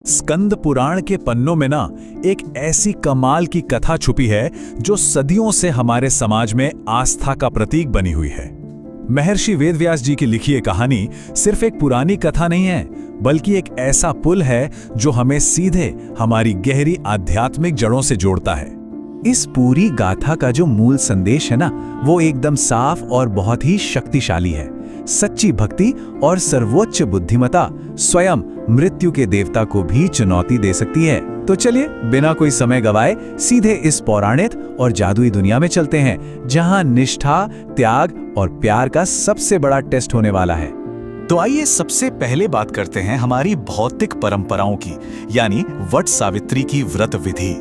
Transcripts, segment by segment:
स्कंद पुराण के पन्नों में ना एक ऐसी कमाल की कथा छुपी है जो सदियों से हमारे समाज में आस्था का प्रतीक बनी हुई है। महर्षि वेदव्यास जी की लिखी ये कहानी सिर्फ एक पुरानी कथा नहीं है, बल्कि एक ऐसा पुल है जो हमें सीधे हमारी गहरी आध्यात्मिक जड़ों से जोड़ता है। इस पूरी गाथा का जो मूल संदेश है ना, वो एकदम साफ और बहुत ही शक्तिशाली है। सच्ची भक्ति और सर्वोच्च बुद्धिमत्ता स्वयं मृत्यु के देवता को भी चुनौती दे सकती है। तो चलिए बिना कोई समय गवाए सीधे इस पौराणिक और जादुई दुनिया में चलते हैं, जहां निष्ठा, त्याग और प्यार का सबसे बड़ा टेस्ट होने वाला है। तो आइए सबसे पहले बात करते हैं हमारी भौतिक परंपराओं की, यानी वट सावित्री की व्रत विधि।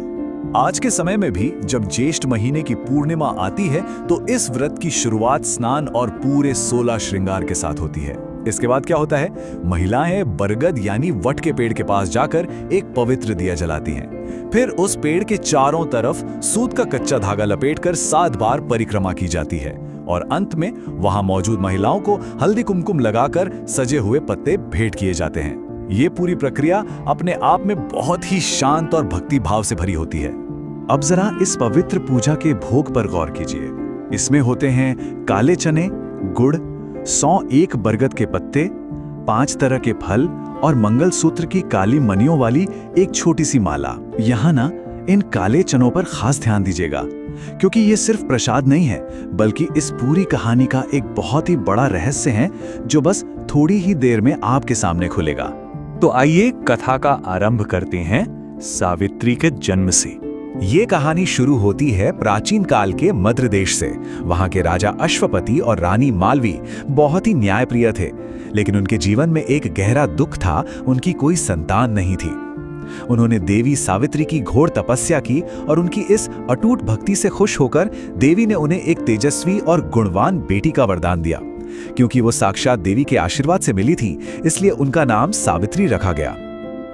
आज के समय में भी जब ज्येष्ठ महीने की पूर्णिमा आती है तो इस व्रत की शुरुआत स्नान और पूरे 16 श्रृंगार के साथ होती है। इसके बाद क्या होता है, महिलाएं बरगद यानी वट के पेड़ के पास जाकर एक पवित्र दिया जलाती हैं। फिर उस पेड़ के चारों तरफ सूत का कच्चा धागा लपेटकर 7 बार परिक्रमा की जाती है और अंत में वहां मौजूद महिलाओं को हल्दी कुमकुम लगाकर सजे हुए पत्ते भेंट किए जाते हैं। ये पूरी प्रक्रिया अपने आप में बहुत ही शांत और भक्ति भाव से भरी होती है। अब जरा इस पवित्र पूजा के भोग पर गौर कीजिए। इसमें होते हैं काले चने, गुड़, 101 बरगद के पत्ते, 5 तरह के फल और मंगलसूत्र की काली मणियों वाली एक छोटी सी माला। यहाँ ना इन काले चनों पर खास ध्यान दीजिएगा, क्योंकि ये सिर्फ प्रसाद नहीं है, बल्कि इस पूरी कहानी का एक बहुत ही बड़ा रहस्य है जो बस थोड़ी ही देर में आपके सामने खुलेगा। तो आइए कथा का आरंभ करते हैं सावित्री के जन्म से। ये कहानी शुरू होती है प्राचीन काल के मद्र देश से। वहां के राजा अश्वपति और रानी मालवी बहुत ही न्यायप्रिय थे, लेकिन उनके जीवन में एक गहरा दुख था, उनकी कोई संतान नहीं थी। उन्होंने देवी सावित्री की घोर तपस्या की और उनकी इस अटूट भक्ति से खुश होकर देवी ने उन्हें एक तेजस्वी और गुणवान बेटी का वरदान दिया। क्योंकि वो साक्षात देवी के आशीर्वाद से मिली थी, इसलिए उनका नाम सावित्री रखा गया।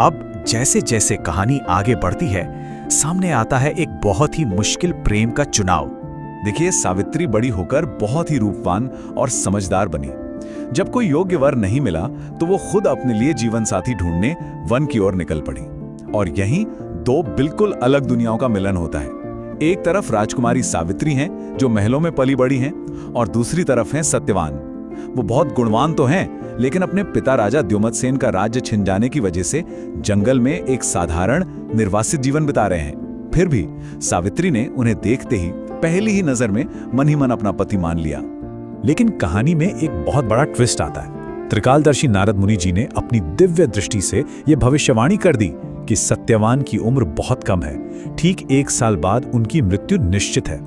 अब जैसे जैसे कहानी आगे बढ़ती है, सामने आता है एक बहुत ही मुश्किल प्रेम का चुनाव। देखिए, सावित्री बड़ी होकर बहुत ही रूपवान और समझदार बनी। जब कोई योग्य वर नहीं मिला तो वो खुद अपने लिए जीवन साथी ढूंढने वन की ओर निकल पड़ी। और यहीं 2 बिल्कुल अलग दुनियाओं का मिलन होता है। एक तरफ राजकुमारी सावित्री हैं जो महलों में पली बड़ी हैं, और दूसरी तरफ हैं सत्यवान। वो बहुत गुणवान तो हैं, लेकिन अपने पिता राजा द्युमत्सेन का राज्य छिन जाने की वजह से जंगल में एक साधारण निर्वासित जीवन बिता रहे हैं। फिर भी सावित्री ने उन्हें देखते ही पहली ही नजर में मन ही मन अपना पति मान लिया। लेकिन कहानी में एक बहुत बड़ा ट्विस्ट आता है। त्रिकालदर्शी नारद मुनि जी ने अपनी दिव्य दृष्टि से यह भविष्यवाणी कर दी कि सत्यवान की उम्र बहुत कम है। ठीक 1 साल बाद उनकी मृत्यु निश्चित है।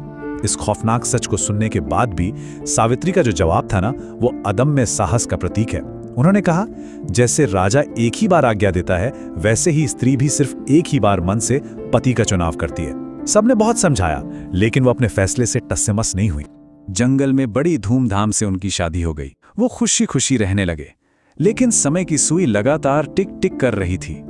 इस खौफनाक सच को सुनने के बाद भी सावित्री का जो जवाब था ना, वो अदम्य साहस का प्रतीक है। उन्होंने कहा, जैसे राजा एक ही बार आज्ञा देता है, वैसे ही स्त्री भी सिर्फ एक ही बार मन से पति का चुनाव करती है। सबने बहुत समझाया, लेकिन वो अपने फैसले से टस से मस नहीं हुई। जंगल में बड़ी धूमधाम से उनकी शादी हो गई। वो खुशी खुशी रहने लगे। लेकिन समय की सुई लगातार टिक टिक कर रही थी।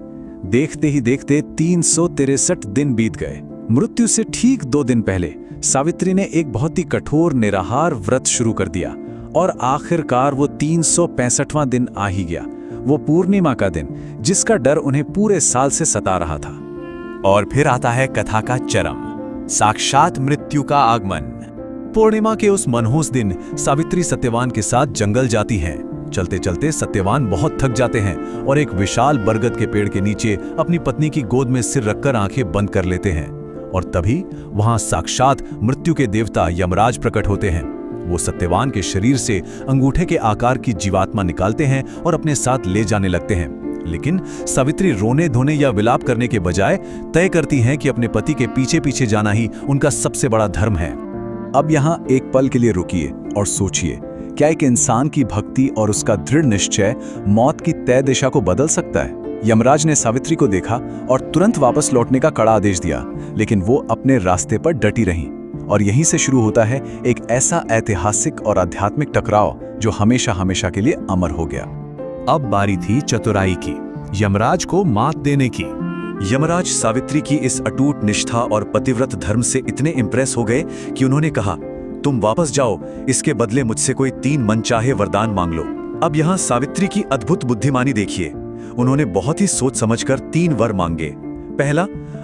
देखते ही देखते 363 दिन बीत गए। मृत्यु से ठीक 2 दिन पहले सावित्री ने एक बहुत ही कठोर निराहार व्रत शुरू कर दिया, और आखिरकार वो 365वां दिन आ ही गया। वो पूर्णिमा का दिन, जिसका डर उन्हें पूरे साल से सता रहा था। और फिर आता है कथा का चरम, साक्षात मृत्यु का आगमन। पूर्णिमा के उस मनहूस दिन सावित्री सत्यवान के साथ जंगल जाती हैं। चलते चलते सत्यवान बहुत थक जाते हैं और एक विशाल बरगद के पेड़ के नीचे अपनी पत्नी की गोद में सिर रखकर आंखें बंद कर लेते हैं। और तभी वहां साक्षात मृत्यु के देवता यमराज प्रकट होते हैं। वो सत्यवान के शरीर से अंगूठे के आकार की जीवात्मा निकालते हैं और अपने साथ ले जाने लगते हैं। लेकिन सावित्री रोने धोने या विलाप करने के बजाय तय करती हैं कि अपने पति के पीछे पीछे जाना ही उनका सबसे बड़ा धर्म है। अब यहाँ एक पल के लिए रुकिए और सोचिए, क्या एक इंसान की भक्ति और उसका दृढ़ निश्चय मौत की तय दिशा को बदल सकता है? यमराज ने सावित्री को देखा और तुरंत वापस लौटने का कड़ा आदेश दिया, लेकिन वो अपने रास्ते पर डटी रहीं। और यहीं से शुरू होता है एक ऐसा ऐतिहासिक और आध्यात्मिक टकराव जो हमेशा हमेशा के लिए अमर हो गया। अब बारी थी चतुराई की, यमराज को मात देने की। यमराज सावित्री की इस अटूट निष्ठा और पतिव्रत धर्म से इतने इंप्रेस हो गए कि उन्होंने कहा, तुम वापस जाओ, इसके बदले मुझसे कोई 3 मनचाहे वरदान मांग लो। अब यहाँ सावित्री की अद्भुत बुद्धिमानी देखिए। उन्होंने बहुत ही सोच समझकर 3 वर मांगे। पहला,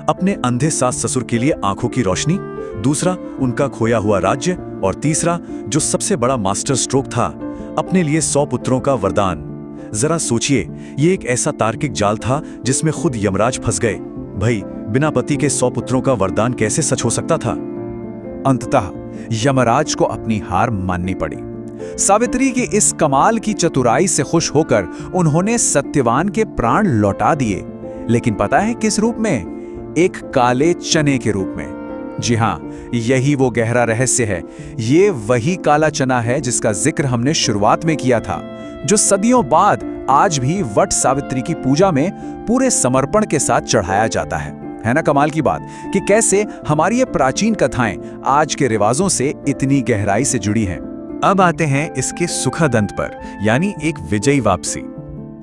अपने अंधे सास ससुर के लिए आंखों की रोशनी, दूसरा, उनका खोया हुआ राज्य, और तीसरा, जो सबसे बड़ा मास्टर स्ट्रोक था, अपने लिए 100 पुत्रों का वरदान। जरा सोचिए, ये एक ऐसा तार्किक जाल था जिसमें खुद यमराज फंस गए। भाई, बिना पति के 100 पुत्रों का वरदान कैसे सच हो सकता था? अंततः यमराज को अपनी हार माननी पड़ी। सावित्री की इस कमाल की चतुराई से खुश होकर उन्होंने सत्यवान के प्राण लौटा दिए, लेकिन पता है किस रूप में? एक काले चने के रूप में। जी हां, यही वो गहरा रहस्य है। ये वही काला चना है जिसका जिक्र हमने शुरुआत में किया था, जो सदियों बाद आज भी वट सावित्री की पूजा में पूरे समर्पण के साथ चढ़ाया जाता है ना? कमाल की बात कि कैसे हमारी ये प्राचीन कथाएं आज के रिवाजों से इतनी गहराई से जुड़ी हैं। अब आते हैं इसके सुखद अंत पर, यानी एक विजयी वापसी।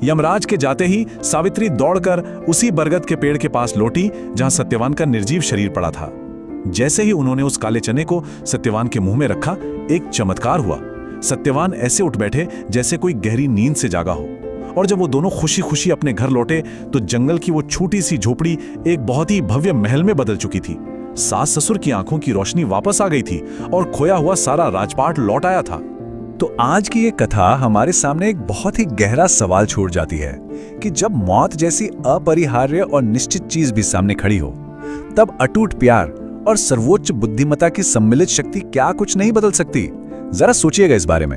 यमराज के जाते ही सावित्री दौड़कर उसी बरगद के पेड़ के पास लौटी जहां सत्यवान का निर्जीव शरीर पड़ा था। जैसे ही उन्होंने उस काले चने को सत्यवान के मुंह में रखा, एक चमत्कार हुआ। सत्यवान ऐसे उठ बैठे जैसे कोई गहरी नींद से जागा हो, और जब वो दोनों खुशी खुशी अपने घर लौटे तो जंगल की वो छोटी सी झोपड़ी एक बहुत ही भव्य महल में बदल चुकी थी। सास ससुर की आंखों की रोशनी वापस आ गई थी और खोया हुआ सारा राजपाट लौट आया था। तो आज की ये कथा हमारे सामने एक बहुत ही गहरा सवाल छोड़ जाती है कि जब मौत जैसी अपरिहार्य और निश्चित चीज भी सामने खड़ी हो, तब अटूट प्यार और सर्वोच्च बुद्धिमत्ता की सम्मिलित शक्ति क्या कुछ नहीं बदल सकती? जरा सोचिएगा इस बारे में।